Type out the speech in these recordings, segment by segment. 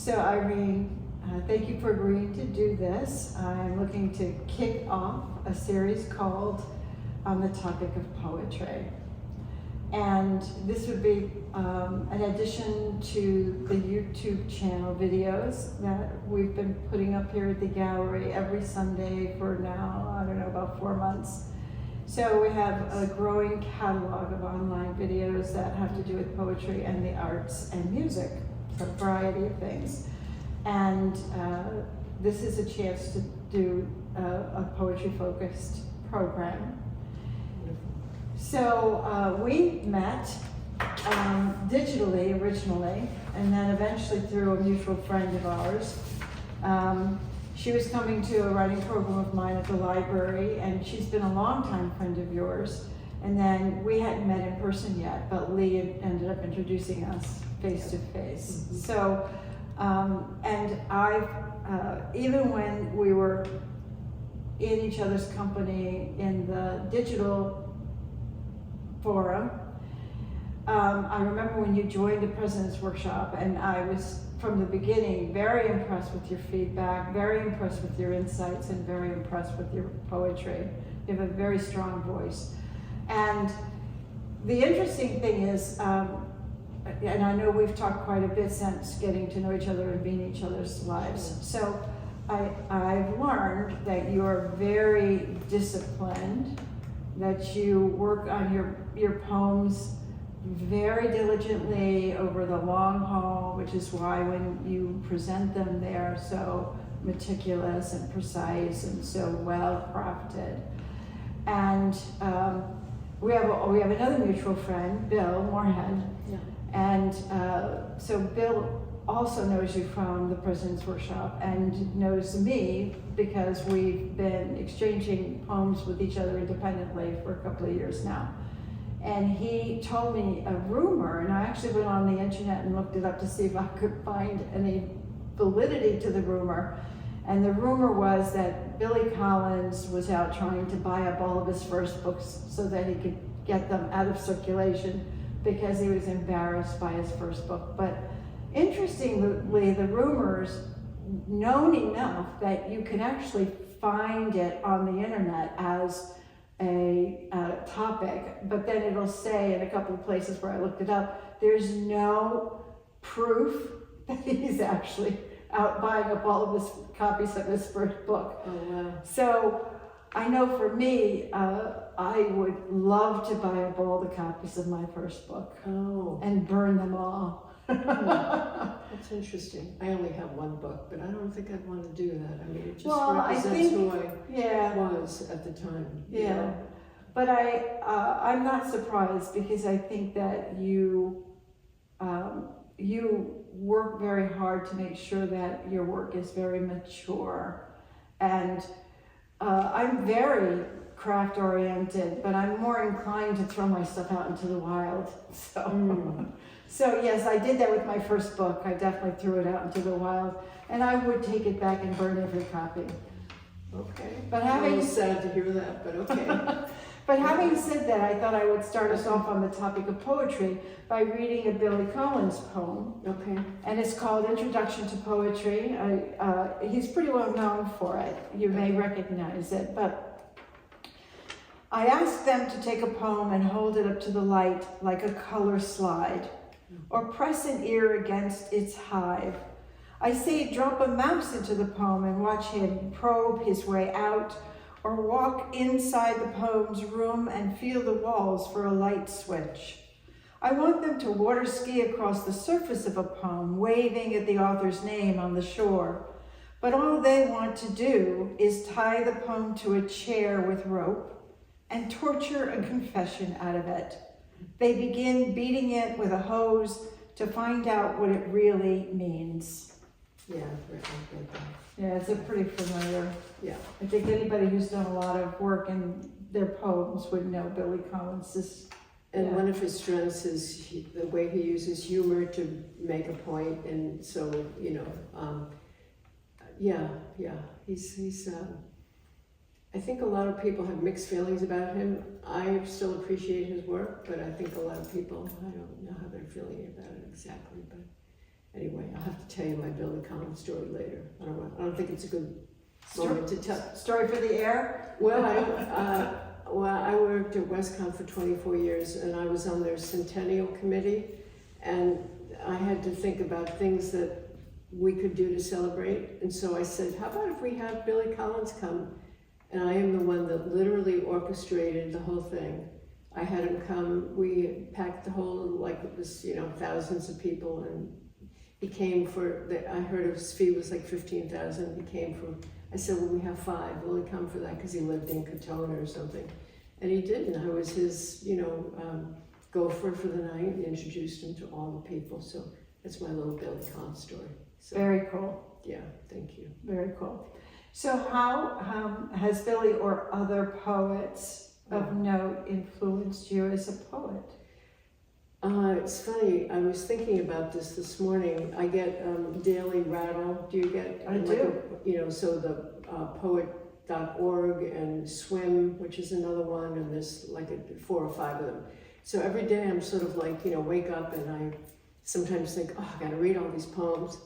So Irene, thank you for agreeing to do this. I'm looking to kick off a series called On the Topic of Poetry. And this would be an addition to the YouTube channel videos that we've been putting up here at the gallery every Sunday for now, I don't know, about 4 months. So we have a growing catalog of online videos that have to do with poetry and the arts and music, so a variety of things. And this is a chance to do a poetry-focused program. So we met digitally originally, and then eventually through a mutual friend of ours. She was coming to a writing program of mine at the library, and she's been a longtime friend of yours. And then we hadn't met in person yet, but Lee ended up introducing us face to face. Mm-hmm. So, and I, even when we were in each other's company in the digital forum, I remember when you joined the President's Workshop, and I was from the beginning very impressed with your feedback, very impressed with your insights, and very impressed with your poetry. You have a very strong voice. And the interesting thing is, and I know we've talked quite a bit since getting to know each other and being in each other's lives. So I've learned that you're very disciplined, that you work on your poems very diligently over the long haul, which is why when you present them, they are so meticulous and precise and so well crafted. And we have another mutual friend, Bill Moorhead. Yeah. And so Bill also knows you from the President's Workshop and knows me because we've been exchanging poems with each other independently for a couple of years now. And he told me a rumor, and I actually went on the internet and looked it up to see if I could find any validity to the rumor. And the rumor was that Billy Collins was out trying to buy up all of his first books so that he could get them out of circulation because he was embarrassed by his first book. But interestingly, the rumor's known enough that you can actually find it on the internet as a topic, but then it'll say in a couple of places where I looked it up, there's no proof that he's actually out buying up all of his copies of his first book. Oh, wow. So I know for me, I would love to buy up all the copies of my first book and burn them all. That's interesting. I only have one book, but I don't think I'd want to do that. I mean, it just represents who I was at the time. Yeah, know? But I'm not surprised because I think that you work very hard to make sure that your work is very mature. And I'm very craft oriented, but I'm more inclined to throw my stuff out into the wild. So yes, I did that with my first book. I definitely threw it out into the wild, and I would take it back and burn every copy. Okay. But I'm a little sad to hear that, but okay. But having said that, I thought I would start us off on the topic of poetry by reading a Billy Collins poem. Okay. And it's called Introduction to Poetry. He's pretty well known for it. You may recognize it, but I asked them to take a poem and hold it up to the light like a color slide, or press an ear against its hive. I say drop a mouse into the poem and watch him probe his way out, or walk inside the poem's room and feel the walls for a light switch. I want them to water ski across the surface of a poem, waving at the author's name on the shore. But all they want to do is tie the poem to a chair with rope and torture a confession out of it. They begin beating it with a hose to find out what it really means. Yeah, I've read that. Yeah, it's a pretty familiar. Yeah. I think anybody who's done a lot of work in their poems would know Billy Collins. And one of his strengths is the way he uses humor to make a point, and so, you know, he's I think a lot of people have mixed feelings about him. I still appreciate his work, but I think a lot of people, I don't know how they're feeling about it exactly, but anyway, I'll have to tell you my Billy Collins story later. I don't think it's a good moment to tell. Story for the air? Well, I worked at Westcon for 24 years, and I was on their Centennial Committee, and I had to think about things that we could do to celebrate. And so I said, how about if we have Billy Collins come? And I am the one that literally orchestrated the whole thing. I had him come, we packed the whole, like it was, thousands of people, and he came I heard his fee was like $15,000. He came I said, well, we have 5, will he come for that? Because he lived in Katona or something. And he did, and I was his, gopher for the night, and introduced him to all the people. So that's my little Billy Collins story. So, very cool. Yeah, thank you. Very cool. So how has Billy or other poets of note influenced you as a poet? It's funny, I was thinking about this morning. I get daily rattle. Do you get? I do. So the poet.org and Swim, which is another one, and there's like 4 or 5 of them. So every day I'm sort of like, wake up and I sometimes think, oh, I gotta read all these poems.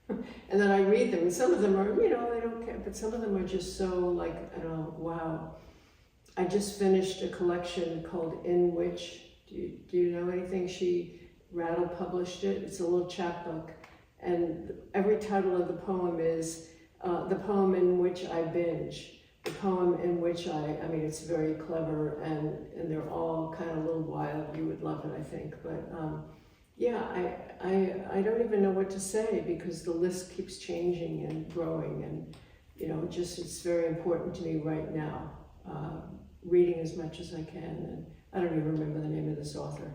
And then I read them, and some of them are, I don't care, but some of them are just so like, I don't know, wow. I just finished a collection called In Which. Do you know anything? Rattle published it. It's a little chapbook. And every title of the poem is the poem in which I binge. The poem in which it's very clever, and they're all kind of a little wild. You would love it, I think. But I don't even know what to say, because the list keeps changing and growing, and it's very important to me right now. Reading as much as I can, and I don't even remember the name of this author.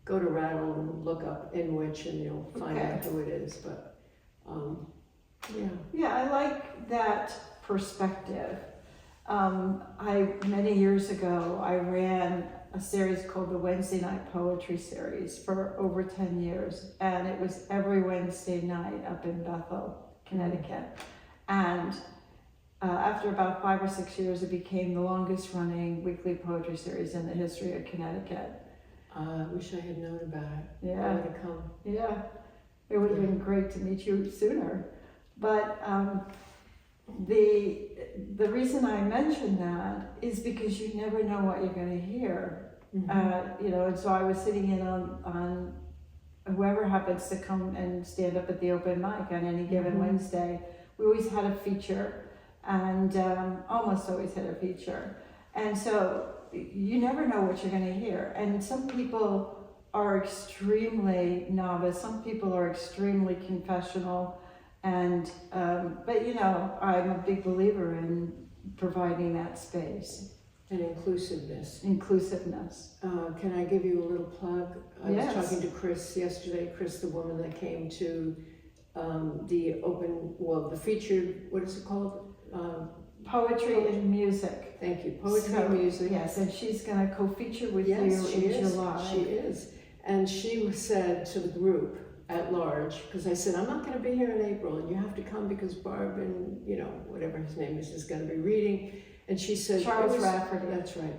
Go to Rattle and look up In Which, and you'll find out who it is. But yeah, I like that perspective. Many years ago, I ran a series called the Wednesday Night Poetry Series for over 10 years, and it was every Wednesday night up in Bethel, Connecticut. And after about 5 or 6 years, it became the longest running weekly poetry series in the history of Connecticut. I wish I had known about it. Yeah. I would have come. Yeah, it would have been great to meet you sooner. But the reason I mention that is because you never know what you're going to hear. Mm-hmm. And so I was sitting in on whoever happens to come and stand up at the open mic on any given Wednesday. We always had a feature. And almost always had a feature. And so you never know what you're going to hear. And some people are extremely novice, some people are extremely confessional. And, but I'm a big believer in providing that space. And inclusiveness. Can I give you a little plug? I was talking to Chris yesterday, Chris, the woman that came to the featured, what is it called? Poetry and Music. Thank you. Poetry and Music. Yes, and she's going to co-feature with you in July. She is. And she said to the group at large, because I said, I'm not going to be here in April, and you have to come because Barb and, whatever his name is going to be reading. And she said, Charles Rafferty. That's right.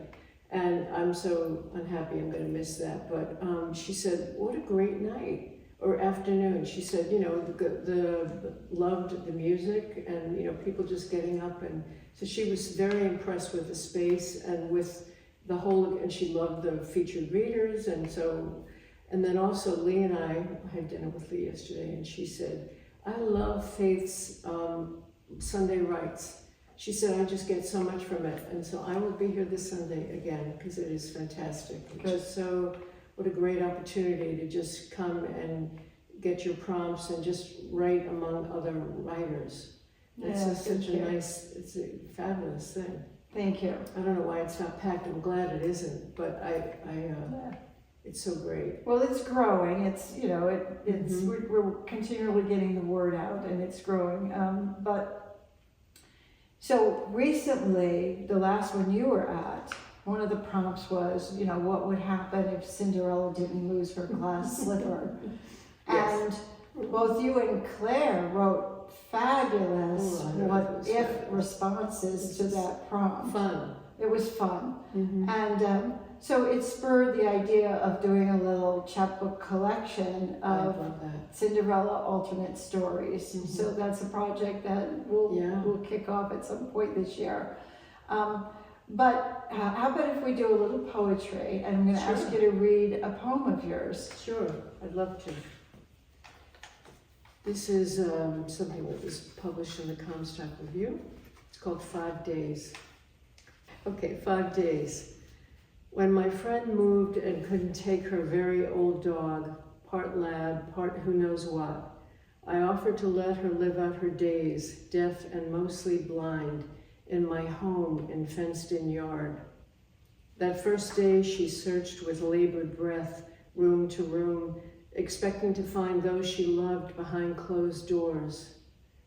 And I'm so unhappy I'm going to miss that. But she said, what a great night. Or afternoon. She said, loved the music, and people just getting up, and so she was very impressed with the space and with the whole, and she loved the featured readers, and then also Lee and I had dinner with Lee yesterday, and she said, I love Faith's Sunday Rights. She said, I just get so much from it, and so I will be here this Sunday again, because it is fantastic. What a great opportunity to just come and get your prompts and just write among other writers. It's it's a fabulous thing. Thank you. I don't know why it's not packed. I'm glad it isn't, but it's so great. Well, it's growing. It's we're continually getting the word out, and it's growing. So recently, the last one you were at, one of the prompts was, what would happen if Cinderella didn't lose her glass slipper? Yes. And both you and Claire wrote fabulous responses to that prompt. Fun. It was fun. Mm-hmm. And so it spurred the idea of doing a little chapbook collection I of love that. Cinderella alternate stories. Mhm. So that's a project that we'll kick off at some point this year. But how about if we do a little poetry? And I'm going to ask Sure. you to read a poem of yours. Sure, I'd love to. This is something that was published in the Comstock Review. It's called 5 Days. Okay, 5 days. When my friend moved and couldn't take her very old dog, part lab, part who knows what, I offered to let her live out her days, deaf and mostly blind, in my home in fenced-in yard. That first day she searched with labored breath, room to room, expecting to find those she loved behind closed doors.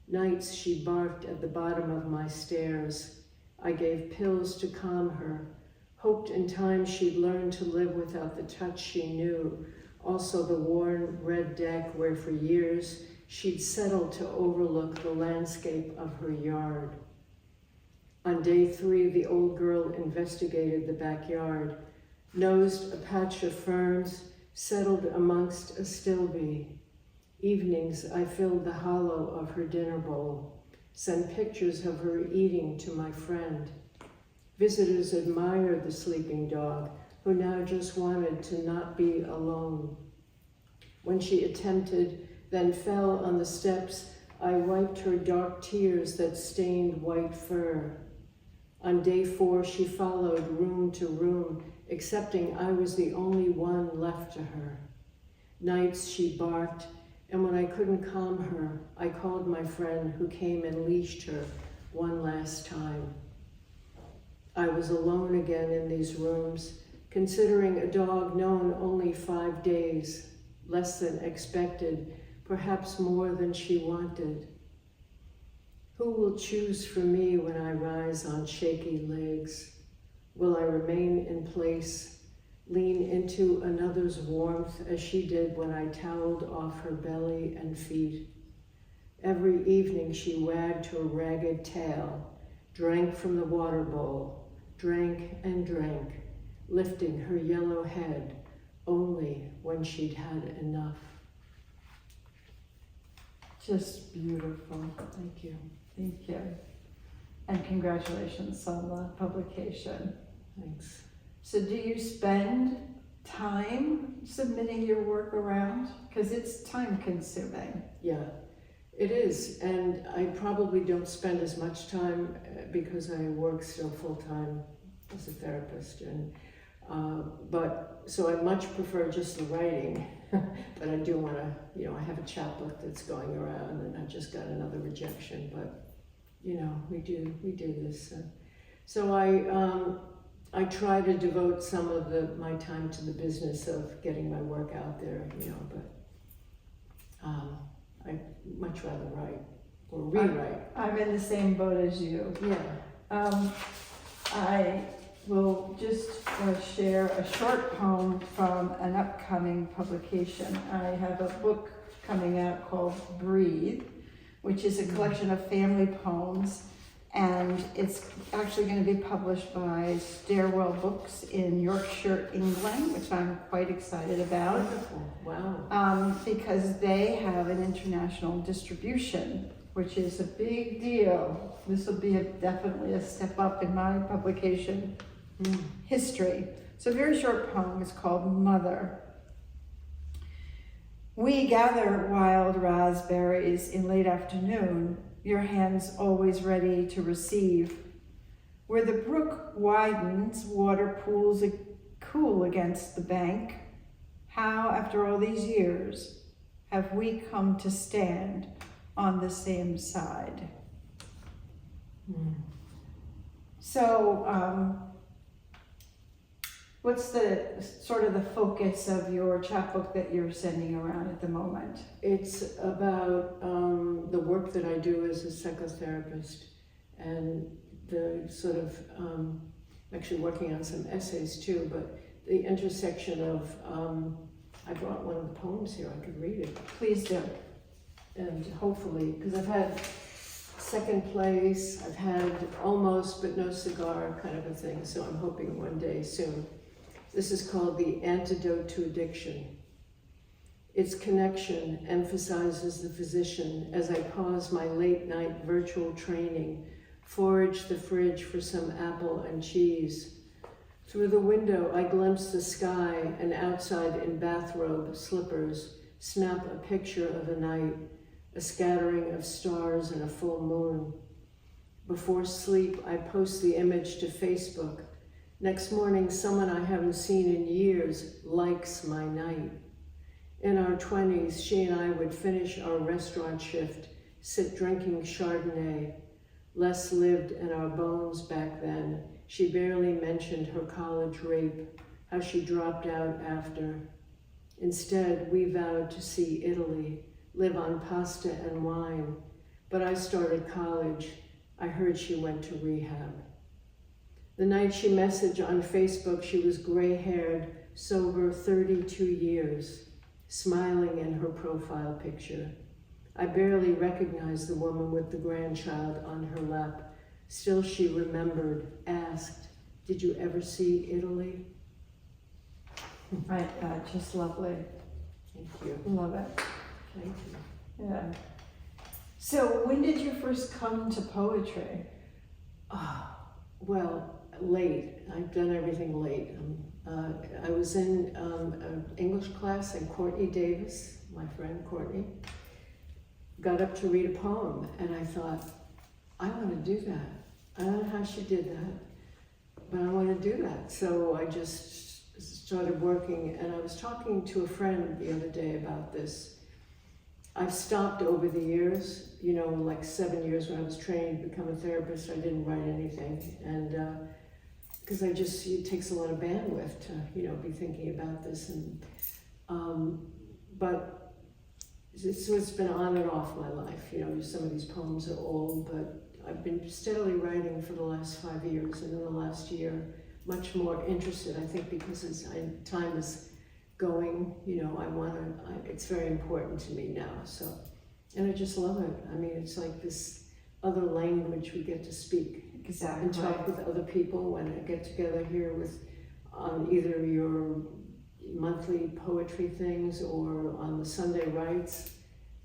Nights she barked at the bottom of my stairs. I gave pills to calm her, hoped in time she'd learn to live without the touch she knew, also the worn red deck where for years she'd settled to overlook the landscape of her yard. On day 3, the old girl investigated the backyard, nosed a patch of ferns, settled amongst a stilby. Evenings, I filled the hollow of her dinner bowl, sent pictures of her eating to my friend. Visitors admired the sleeping dog, who now just wanted to not be alone. When she attempted, then fell on the steps, I wiped her dark tears that stained white fur. On day 4, she followed room to room, accepting I was the only one left to her. Nights she barked, and when I couldn't calm her, I called my friend who came and leashed her one last time. I was alone again in these rooms, considering a dog known only 5 days, less than expected, perhaps more than she wanted. Who will choose for me when I rise on shaky legs? Will I remain in place, lean into another's warmth as she did when I toweled off her belly and feet? Every evening she wagged her ragged tail, drank from the water bowl, drank and drank, lifting her yellow head only when she'd had enough. Just beautiful. Thank you. Thank you. And congratulations on the publication. Thanks. So do you spend time submitting your work around? Because it's time consuming. Yeah, it is. And I probably don't spend as much time because I work still full-time as a therapist. And but so I much prefer just the writing. But I do want to, I have a chapbook that's going around, and I just got another rejection. But we do this. So I try to devote some of my time to the business of getting my work out there, but I much rather write or rewrite. I'm in the same boat as you. Yeah. I will just share a short poem from an upcoming publication. I have a book coming out called Breathe, which is a collection of family poems, and it's actually going to be published by Stairwell Books in Yorkshire, England, which I'm quite excited about. Wonderful. Wow. Because they have an international distribution, which is a big deal. This will be definitely a step up in my publication history. So a very short poem is called Mother. We gather wild raspberries in late afternoon, your hands always ready to receive. Where the brook widens, water pools cool against the bank. How, after all these years, have we come to stand on the same side? So, what's the sort of the focus of your chapbook that you're sending around at the moment? It's about the work that I do as a psychotherapist, and the sort of, actually working on some essays too, but the intersection of, I brought one of the poems here, I could read it. Please do. And hopefully, because I've had second place, I've had almost but no cigar kind of a thing, so I'm hoping one day soon. This is called The Antidote to Addiction. Its connection emphasizes the physician as I pause my late night virtual training, forage the fridge for some apple and cheese. Through the window, I glimpse the sky and outside in bathrobe, slippers, snap a picture of a night, a scattering of stars and a full moon. Before sleep, I post the image to Facebook. Next morning, someone I haven't seen in years likes my night. In our 20s, she and I would finish our restaurant shift, sit drinking Chardonnay. Less lived in our bones back then. She barely mentioned her college rape, how she dropped out after. Instead, we vowed to see Italy, live on pasta and wine. But I started college. I heard she went to rehab. The night she messaged on Facebook, she was gray-haired, sober 32 years, smiling in her profile picture. I barely recognized the woman with the grandchild on her lap. Still she remembered, asked, "Did you ever see Italy?" Right, just lovely. Thank you. Love it. Thank you. Yeah. So when did you first come to poetry? Well, late. I've done everything late. I was in an English class, and Courtney Davis, my friend Courtney, got up to read a poem, and I thought, I want to do that. I don't know how she did that, but I want to do that. So I just started working, and I was talking to a friend the other day about this. I've stopped over the years, you know, like 7 years when I was trained to become a therapist, I didn't write anything. And because it takes a lot of bandwidth to, you know, be thinking about this. And but so it's been on and off my life. You know, some of these poems are old, but I've been steadily writing for the last 5 years, and in the last year, much more interested, I think, because time is going, you know, it's very important to me now, so, and I just love it. I mean, it's like this other language we get to speak. Exactly. And talk with other people when I get together here with either your monthly poetry things or on the Sunday Rites.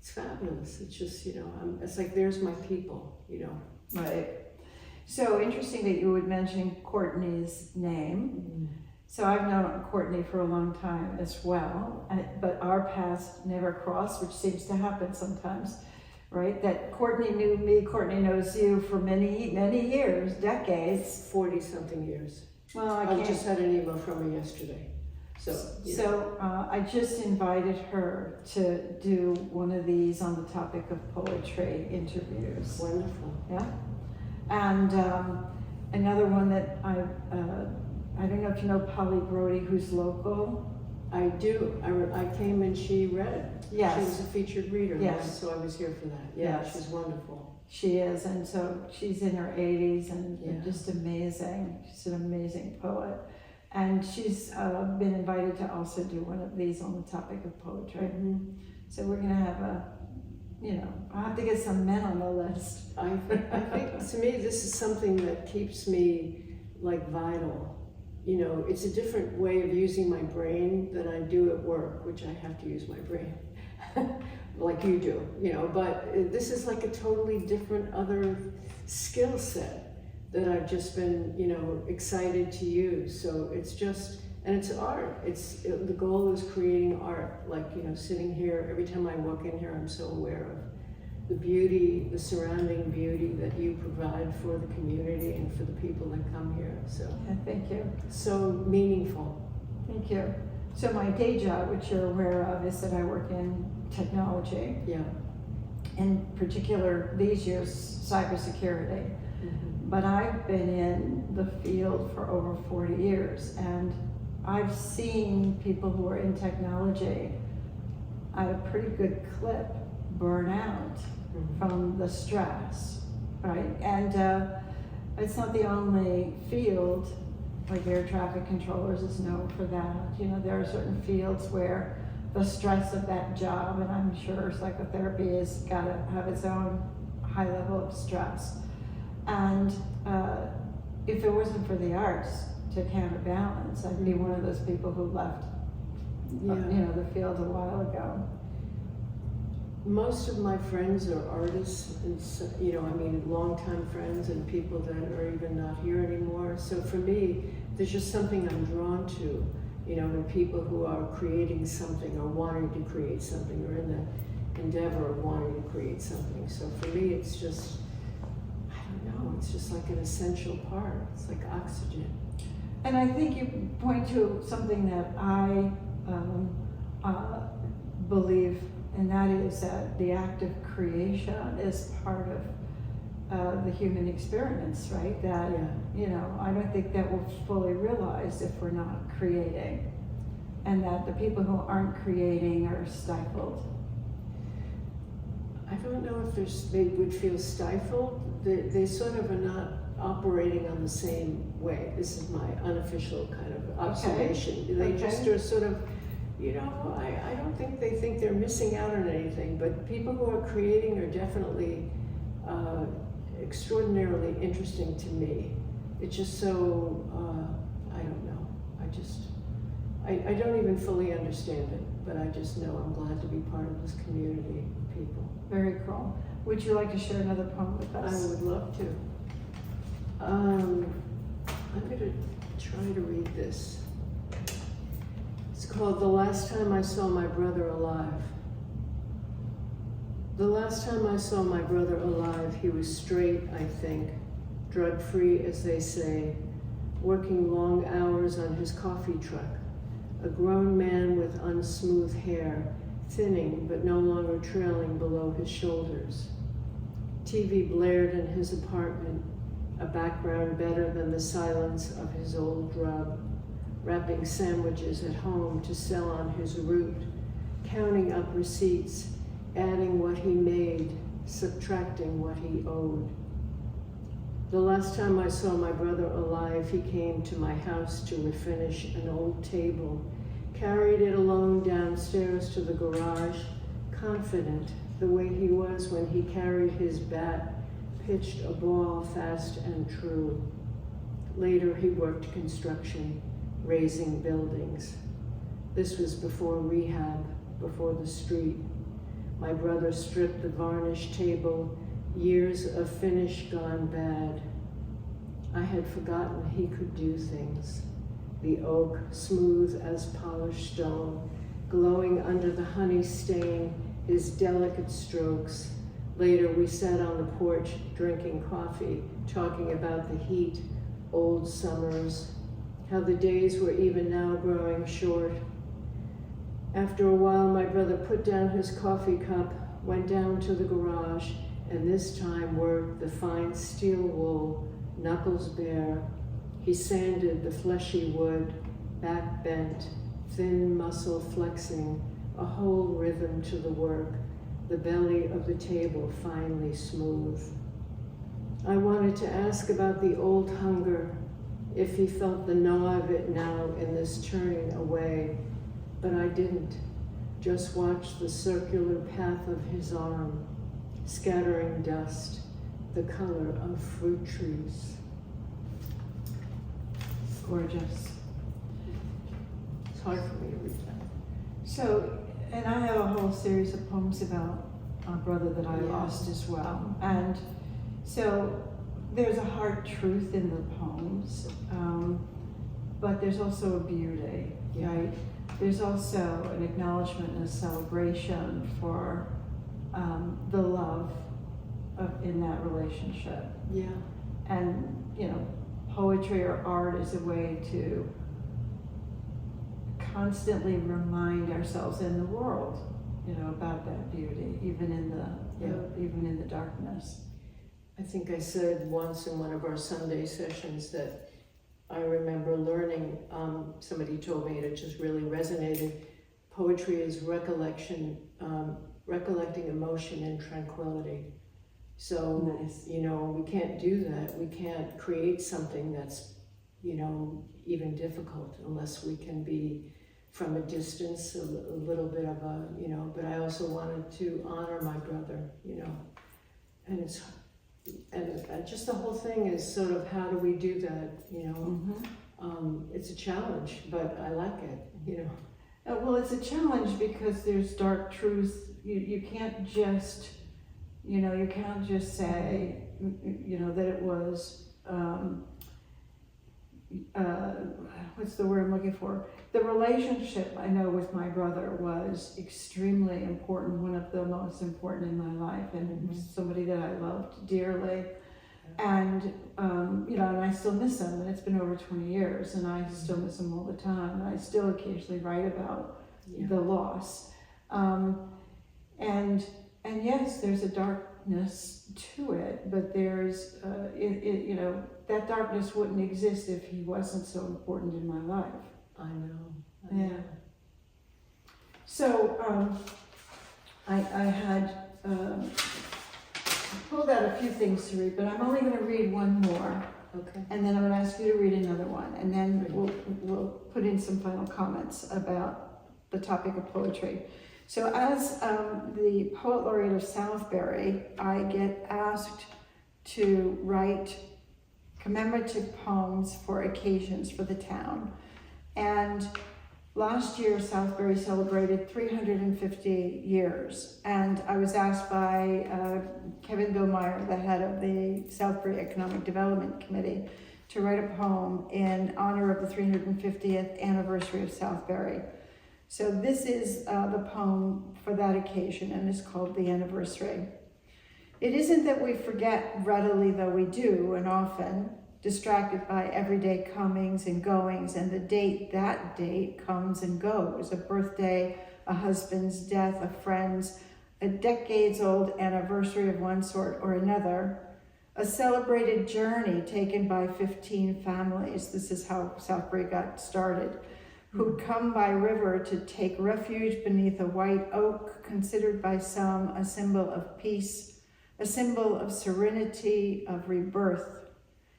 It's fabulous. It's just, you know, it's like there's my people, you know. Right. So interesting that you would mention Courtney's name. Mm-hmm. So I've known Courtney for a long time as well, but our paths never crossed, which seems to happen sometimes, right? That Courtney knew me, Courtney knows you for many, many years, decades. 40-something years. Well, I just had an email from her yesterday. So I just invited her to do one of these on the topic of poetry interviews. Wonderful. Yeah. And another one that I don't know if you know Polly Brody, who's local. I do. I came and she read. Yes. She was a featured reader. Yes. So I was here for that. Yeah, yes. She's wonderful. She is, and so she's in her 80s and just amazing. She's an amazing poet. And she's been invited to also do one of these on the topic of poetry. Mm-hmm. So we're gonna have I'll have to get some men on the list. I think to me this is something that keeps me like vital. You know, it's a different way of using my brain than I do at work, which I have to use my brain like you do, you know, but this is like a totally different other skill set that I've just been, you know, excited to use. So it's just, and it's art. The goal is creating art. Like, you know, sitting here, every time I walk in here, I'm so aware of the beauty, the surrounding beauty that you provide for the community and for the people that come here. So thank you. So meaningful. Thank you. So my day job, which you're aware of, is that I work in technology. Yeah. In particular, these years, cybersecurity. Mm-hmm. But I've been in the field for over 40 years, and I've seen people who are in technology at a pretty good clip burn out from the stress, right? And it's not the only field, like air traffic controllers is known for that. You know, there are certain fields where the stress of that job, and I'm sure psychotherapy has got to have its own high level of stress. And if it wasn't for the arts, to counterbalance. I'd be one of those people who left, the field a while ago. Most of my friends are artists, and longtime friends and people that are even not here anymore. So for me, there's just something I'm drawn to, in people who are creating something or wanting to create something or in the endeavor of wanting to create something. So for me, it's just, I don't know, it's just like an essential part. It's like oxygen. And I think you point to something that I believe, and that is that the act of creation is part of the human experience, right? That, I don't think that we're fully realized if we're not creating, and that the people who aren't creating are stifled. I don't know if they would feel stifled. They sort of are not operating on the same way. This is my unofficial kind of observation. They just are sort of, I don't think they think they're missing out on anything, but people who are creating are definitely extraordinarily interesting to me. It's just so, I don't know. I don't even fully understand it, but I just know I'm glad to be part of this community of people. Very cool. Would you like to share another poem with us? I would love to. I'm going to try to read this. It's called The Last Time I Saw My Brother Alive. The last time I saw my brother alive, he was straight, I think, drug-free, as they say, working long hours on his coffee truck, a grown man with unsmooth hair, thinning but no longer trailing below his shoulders. TV blared in his apartment, a background better than the silence of his old drug, wrapping sandwiches at home to sell on his route, counting up receipts, adding what he made, subtracting what he owed. The last time I saw my brother alive, he came to my house to refinish an old table, carried it alone downstairs to the garage, confident the way he was when he carried his bat, pitched a ball fast and true. Later he worked construction, raising buildings. This was before rehab, before the street. My brother stripped the varnished table, years of finish gone bad. I had forgotten he could do things. The oak, smooth as polished stone, glowing under the honey stain, his delicate strokes. Later we sat on the porch drinking coffee, talking about the heat, old summers, how the days were even now growing short. After a while, my brother put down his coffee cup, went down to the garage, and this time worked the fine steel wool, knuckles bare. He sanded the fleshy wood, back bent, thin muscle flexing, a whole rhythm to the work, the belly of the table finely smooth. I wanted to ask about the old hunger, if he felt the gnaw of it now in this turning away, but I didn't. Just watched the circular path of his arm, scattering dust, the color of fruit trees. Gorgeous. It's hard for me to read that. So, and I have a whole series of poems about a brother that I lost as well. And so there's a hard truth in the poems, but there's also a beauty, right? There's also an acknowledgement and a celebration for the love in that relationship. Yeah. And, poetry or art is a way to constantly remind ourselves in the world, about that beauty, even in the darkness. I think I said once in one of our Sunday sessions that I remember learning, somebody told me, and it just really resonated, poetry is recollecting emotion and tranquility. So, Nice. We can't do that. We can't create something that's, even difficult unless we can be from a distance, a little bit of a, but I also wanted to honor my brother, and just the whole thing is sort of, how do we do that, Mm-hmm. It's a challenge, but I like it, you know. Well, it's a challenge because there's dark truths. You can't just, you can't just say, that it was, what's the word I'm looking for? The relationship I know with my brother was extremely important, one of the most important in my life, and somebody that I loved dearly. And, and I still miss him, and it's been over 20 years, and I still miss him all the time. And I still occasionally write about the loss. And yes, there's a darkness to it, but there's, that darkness wouldn't exist if he wasn't so important in my life. I know. Yeah. So, I had pulled out a few things to read, but I'm only going to read one more. Okay. And then I'm going to ask you to read another one, and then we'll put in some final comments about the topic of poetry. So as the Poet Laureate of Southbury, I get asked to write commemorative poems for occasions for the town. And last year, Southbury celebrated 350 years, and I was asked by Kevin Billmeyer, the head of the Southbury Economic Development Committee, to write a poem in honor of the 350th anniversary of Southbury. So this is the poem for that occasion, and it's called The Anniversary. It isn't that we forget readily, though we do, and often, distracted by everyday comings and goings, and the date that date comes and goes, a birthday, a husband's death, a friend's, a decades-old anniversary of one sort or another, a celebrated journey taken by 15 families, this is how Southbury got started, who'd come by river to take refuge beneath a white oak, considered by some a symbol of peace, a symbol of serenity, of rebirth.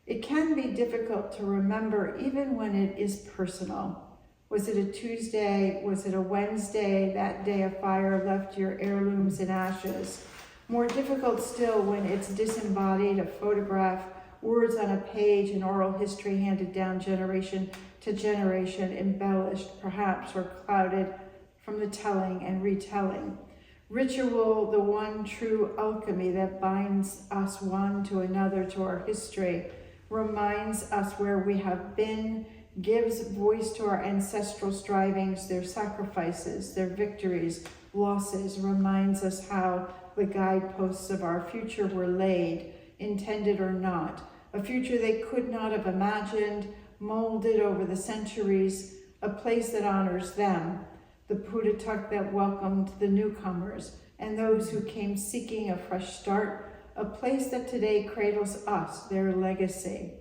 It can be difficult to remember even when it is personal. Was it a Tuesday? Was it a Wednesday? That day a fire left your heirlooms in ashes. More difficult still when it's disembodied, a photograph, words on a page, an oral history handed down generation to generation, embellished perhaps or clouded from the telling and retelling. Ritual, the one true alchemy that binds us one to another, to our history, reminds us where we have been, gives voice to our ancestral strivings, their sacrifices, their victories, losses, reminds us how the guideposts of our future were laid, intended or not, a future they could not have imagined, molded over the centuries, a place that honors them, the Pudatuck that welcomed the newcomers and those who came seeking a fresh start, a place that today cradles us, their legacy.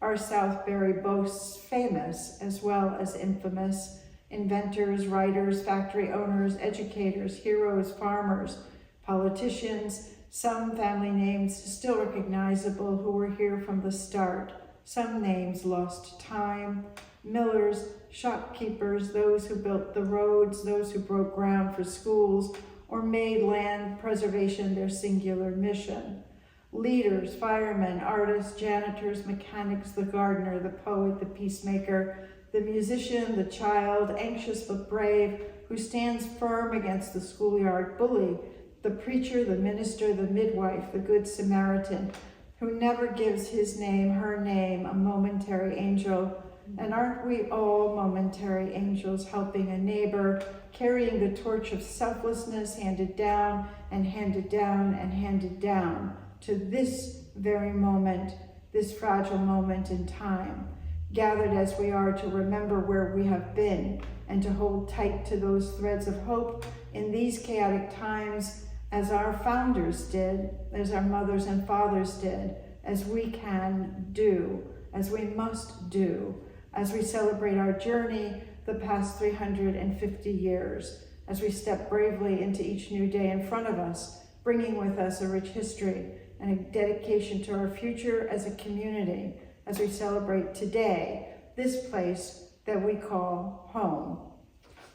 Our Southbury boasts famous as well as infamous inventors, writers, factory owners, educators, heroes, farmers, politicians, some family names still recognizable who were here from the start, some names lost to time, millers, shopkeepers, those who built the roads, those who broke ground for schools, or made land preservation their singular mission. Leaders, firemen, artists, janitors, mechanics, the gardener, the poet, the peacemaker, the musician, the child, anxious but brave, who stands firm against the schoolyard bully, the preacher, the minister, the midwife, the good Samaritan, who never gives his name, her name, a momentary angel. And aren't we all momentary angels, helping a neighbor, carrying the torch of selflessness handed down and handed down and handed down to this very moment, this fragile moment in time, gathered as we are to remember where we have been and to hold tight to those threads of hope in these chaotic times, as our founders did, as our mothers and fathers did, as we can do, as we must do, as we celebrate our journey the past 350 years, as we step bravely into each new day in front of us, bringing with us a rich history and a dedication to our future as a community, as we celebrate today, this place that we call home.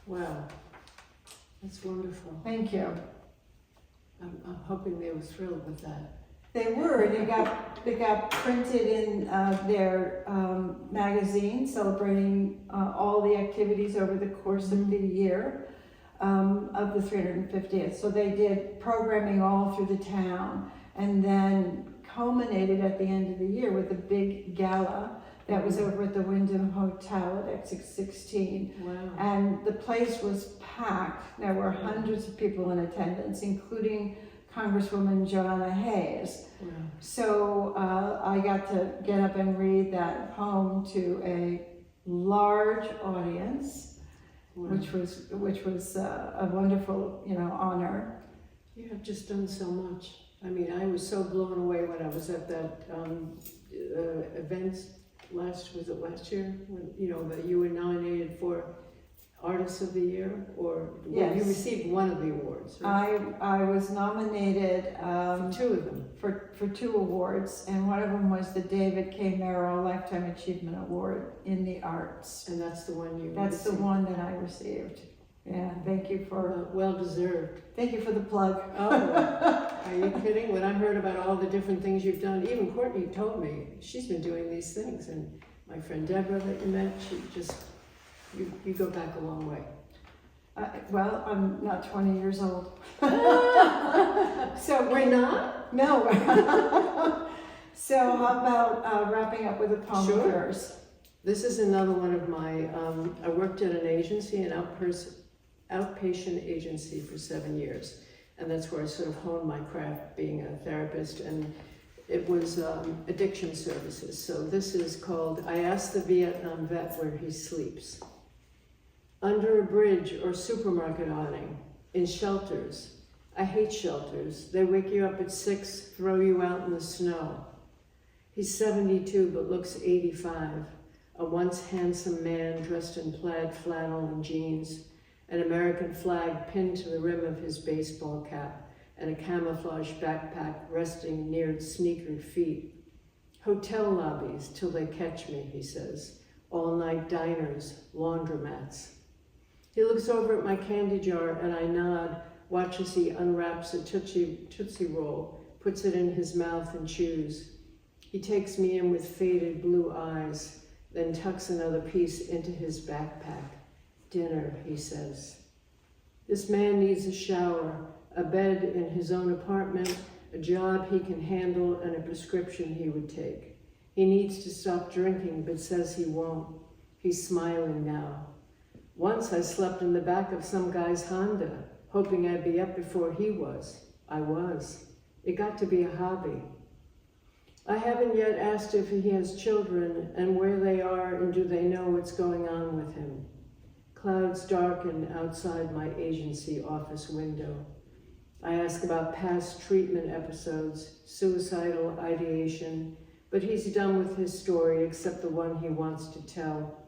Wow, that's wonderful. Thank you. I'm hoping they were thrilled with that. They were, and they got printed in their magazine celebrating all the activities over the course of the year of the 350th. So they did programming all through the town, and then culminated at the end of the year with a big gala that was over at the Wyndham Hotel at Exit 16. Wow. And the place was packed. There were hundreds of people in attendance, including Congresswoman Joanna Hayes. Wow. So I got to get up and read that poem to a large audience, Wow. which was a wonderful, honor. You have just done so much. I mean, I was so blown away when I was at that event last year, when, that you were nominated for Artist of the Year, or Yes. you received one of the awards. Right? I was nominated Two of them. for 2 awards, and one of them was the David K. Merrill Lifetime Achievement Award in the Arts. And that's the one you That's the received. one that I received. Yeah, thank you for Well deserved. the plug. Oh, are you kidding? When I heard about all the different things you've done, even Courtney told me she's been doing these things, and my friend Deborah that you met, she just, you go back a long way. Well, I'm not 20 years old. So We're not? No. So how about wrapping up with a poem Sure. of yours? This is another one of my, I worked at an agency, an outpatient agency for 7 years. And that's where I sort of honed my craft being a therapist. And it was addiction services. So this is called, I Asked the Vietnam Vet Where He Sleeps. Under a bridge or supermarket awning, in shelters. I hate shelters. They wake you up at 6, throw you out in the snow. He's 72 but looks 85. A once handsome man dressed in plaid flannel and jeans, an American flag pinned to the rim of his baseball cap, and a camouflage backpack resting near sneakered feet. Hotel lobbies till they catch me, he says. All-night diners, laundromats. He looks over at my candy jar and I nod, watch as he unwraps a Tootsie Roll, puts it in his mouth and chews. He takes me in with faded blue eyes, then tucks another piece into his backpack. Dinner, he says. This man needs a shower, a bed in his own apartment, a job he can handle, and a prescription he would take. He needs to stop drinking, but says he won't. He's smiling now. Once I slept in the back of some guy's Honda, hoping I'd be up before he was. I was. It got to be a hobby. I haven't yet asked if he has children and where they are and do they know what's going on with him. Clouds darken outside my agency office window. I ask about past treatment episodes, suicidal ideation, but he's done with his story except the one he wants to tell.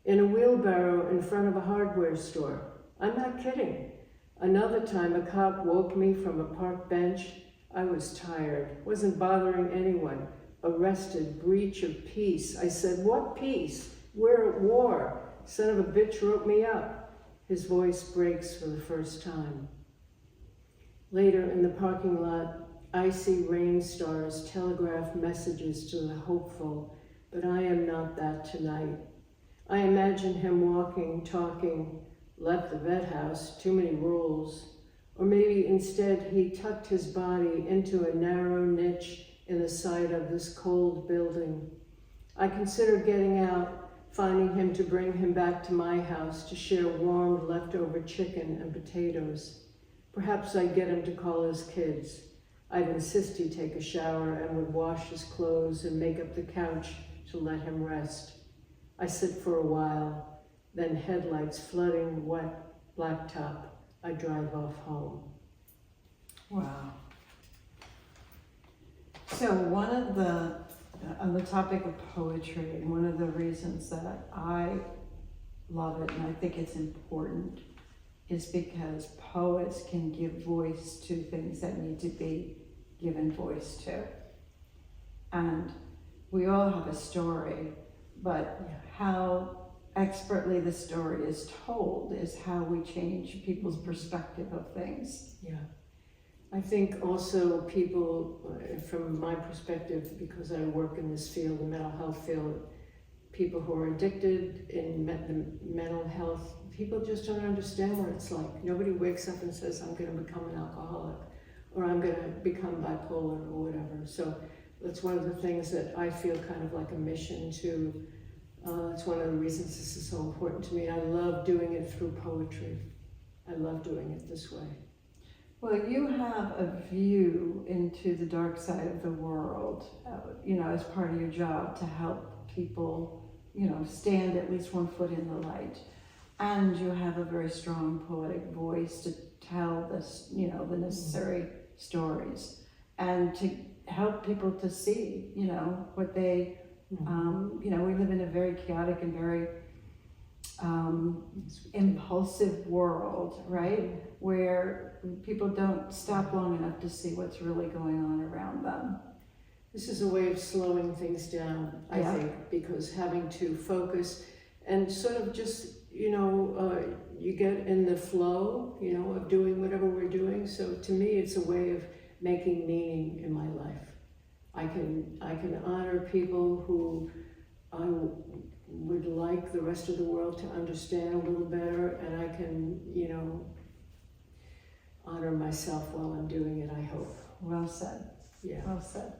In a wheelbarrow in front of a hardware store. I'm not kidding. Another time a cop woke me from a park bench. I was tired, wasn't bothering anyone. Arrested, breach of peace. I said, what peace? We're at war. Son of a bitch wrote me up. His voice breaks for the first time. Later in the parking lot, icy rain stars telegraph messages to the hopeful, but I am not that tonight. I imagine him walking, talking, left the vet house, too many rules. Or maybe instead he tucked his body into a narrow niche in the side of this cold building. I consider getting out, finding him to bring him back to my house to share warm leftover chicken and potatoes. Perhaps I'd get him to call his kids. I'd insist he take a shower and would wash his clothes and make up the couch to let him rest. I sit for a while, then headlights flooding wet blacktop. I drive off home. Wow. So on the topic of poetry, one of the reasons that I love it and I think it's important is because poets can give voice to things that need to be given voice to. And we all have a story, but how expertly the story is told is how we change people's perspective of things. Yeah. I think also people, from my perspective, because I work in this field, the mental health field, people who are addicted in the mental health, people just don't understand what it's like. Nobody wakes up and says, I'm going to become an alcoholic, or I'm going to become bipolar, or whatever. So that's one of the things that I feel kind of like a mission to. It's one of the reasons this is so important to me. I love doing it through poetry. I love doing it this way. Well, you have a view into the dark side of the world, as part of your job to help people, stand at least one foot in the light. And you have a very strong poetic voice to tell this, the necessary stories and to help people to see, what they, we live in a very chaotic and very impulsive world, right? Where people don't stop long enough to see what's really going on around them. This is a way of slowing things down, I think, because having to focus and sort of just, you get in the flow, of doing whatever we're doing. So to me, it's a way of making meaning in my life. I can honor people who I would like the rest of the world to understand a little better, and I can, honor myself while I'm doing it, I hope. Well said. Yeah. Well said.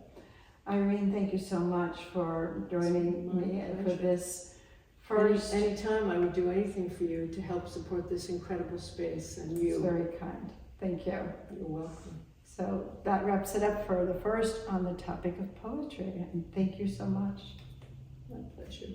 Irene, thank you so much for joining me for this first. Anytime, I would do anything for you to help support this incredible space, and you. It's very kind. Thank you. You're welcome. So that wraps it up for the first on the topic of poetry, and thank you so much. My pleasure.